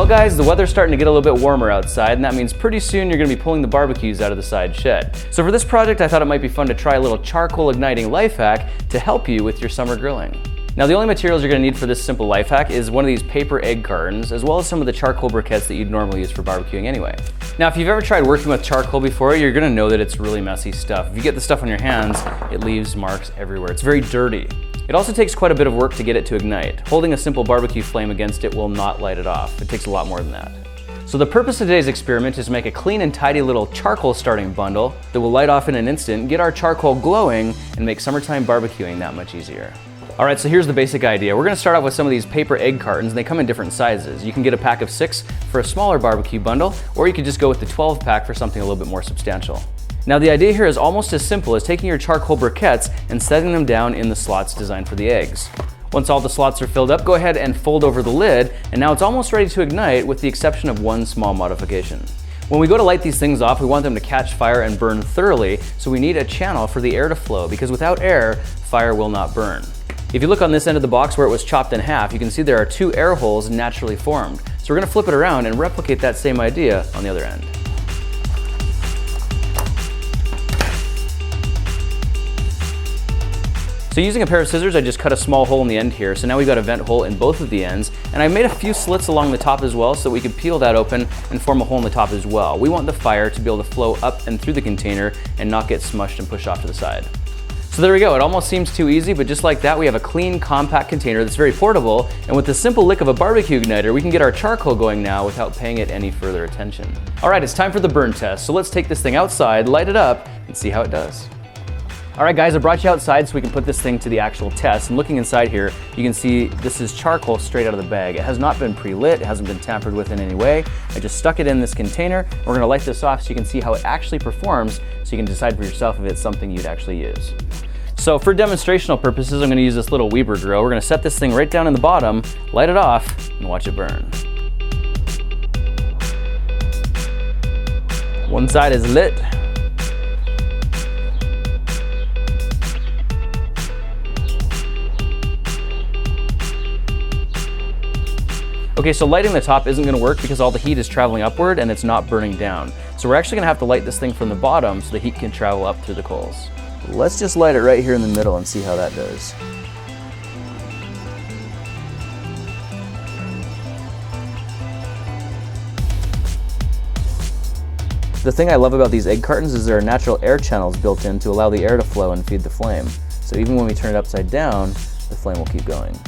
Well guys, the weather's starting to get a little bit warmer outside, and that means pretty soon you're going to be pulling the barbecues out of the side shed. So for this project, I thought it might be fun to try a little charcoal igniting life hack to help you with your summer grilling. Now the only materials you're going to need for this simple life hack is one of these paper egg cartons, as well as some of the charcoal briquettes that you'd normally use for barbecuing anyway. Now if you've ever tried working with charcoal before, you're going to know that it's really messy stuff. If you get the stuff on your hands, it leaves marks everywhere. It's very dirty. It also takes quite a bit of work to get it to ignite. Holding a simple barbecue flame against it will not light it off. It takes a lot more than that. So the purpose of today's experiment is to make a clean and tidy little charcoal starting bundle that will light off in an instant, get our charcoal glowing, and make summertime barbecuing that much easier. All right, so here's the basic idea. We're gonna start off with some of these paper egg cartons, and they come in different sizes. You can get a pack of 6 for a smaller barbecue bundle, or you could just go with the 12 pack for something a little bit more substantial. Now the idea here is almost as simple as taking your charcoal briquettes and setting them down in the slots designed for the eggs. Once all the slots are filled up, go ahead and fold over the lid, and now it's almost ready to ignite with the exception of one small modification. When we go to light these things off, we want them to catch fire and burn thoroughly, so we need a channel for the air to flow, because without air, fire will not burn. If you look on this end of the box where it was chopped in half, you can see there are 2 air holes naturally formed. So we're gonna flip it around and replicate that same idea on the other end. So using a pair of scissors, I just cut a small hole in the end here. So now we've got a vent hole in both of the ends. And I made a few slits along the top as well so that we could peel that open and form a hole in the top as well. We want the fire to be able to flow up and through the container and not get smushed and pushed off to the side. So there we go, it almost seems too easy, but just like that, we have a clean, compact container that's very portable, and with the simple lick of a barbecue igniter, we can get our charcoal going now without paying it any further attention. All right, it's time for the burn test, so let's take this thing outside, light it up, and see how it does. All right guys, I brought you outside so we can put this thing to the actual test, and looking inside here, you can see this is charcoal straight out of the bag. It has not been pre-lit, it hasn't been tampered with in any way. I just stuck it in this container. We're gonna light this off so you can see how it actually performs, so you can decide for yourself if it's something you'd actually use. So for demonstrational purposes, I'm gonna use this little Weber grill. We're gonna set this thing right down in the bottom, light it off, and watch it burn. One side is lit. Okay, so lighting the top isn't gonna work because all the heat is traveling upward and it's not burning down. So we're actually gonna have to light this thing from the bottom so the heat can travel up through the coals. Let's just light it right here in the middle and see how that does. The thing I love about these egg cartons is there are natural air channels built in to allow the air to flow and feed the flame. So even when we turn it upside down, the flame will keep going.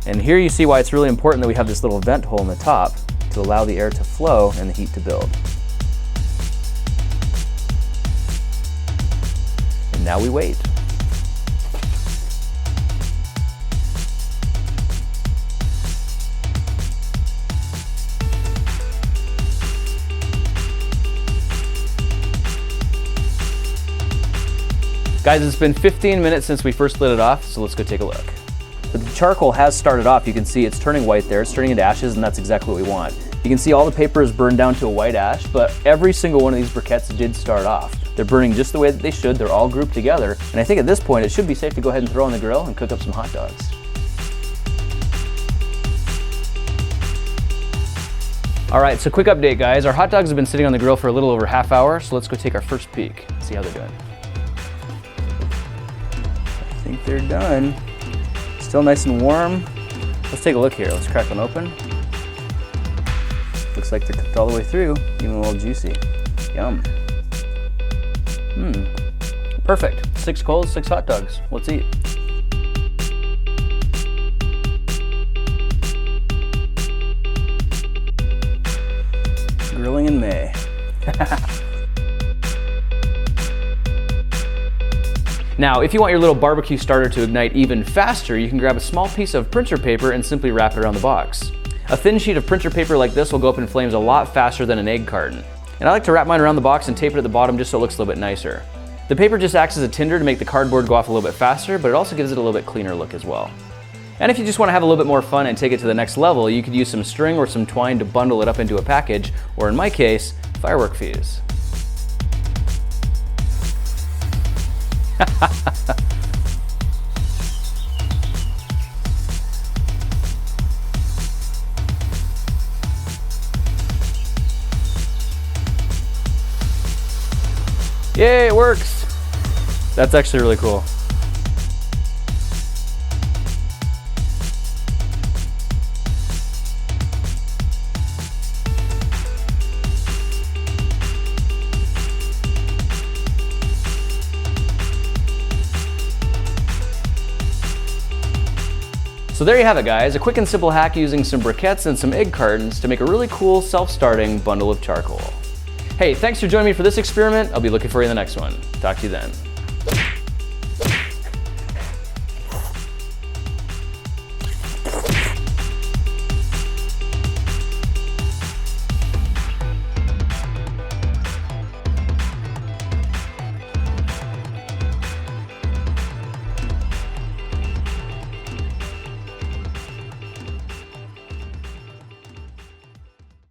And here you see why it's really important that we have this little vent hole in the top to allow the air to flow and the heat to build. And now we wait. Guys, it's been 15 minutes since we first lit it off, so let's go take a look. But the charcoal has started off. You can see it's turning white there, it's turning into ashes, and that's exactly what we want. You can see all the paper is burned down to a white ash, but every single one of these briquettes did start off. They're burning just the way that they should, they're all grouped together, and I think at this point it should be safe to go ahead and throw on the grill and cook up some hot dogs. All right, so quick update guys. Our hot dogs have been sitting on the grill for a little over half hour, so let's go take our first peek, see how they're doing. I think they're done. Still nice and warm. Let's take a look here. Let's crack one open. Looks like they're cooked all the way through, even a little juicy. Yum. Perfect. 6 coals, 6 hot dogs. Let's eat. Grilling in May. Now, if you want your little barbecue starter to ignite even faster, you can grab a small piece of printer paper and simply wrap it around the box. A thin sheet of printer paper like this will go up in flames a lot faster than an egg carton. And I like to wrap mine around the box and tape it at the bottom just so it looks a little bit nicer. The paper just acts as a tinder to make the cardboard go off a little bit faster, but it also gives it a little bit cleaner look as well. And if you just want to have a little bit more fun and take it to the next level, you could use some string or some twine to bundle it up into a package, or in my case, firework fuse. Yay, it works! That's actually really cool. So there you have it, guys, a quick and simple hack using some briquettes and some egg cartons to make a really cool self-starting bundle of charcoal. Hey, thanks for joining me for this experiment. I'll be looking for you in the next one. Talk to you then.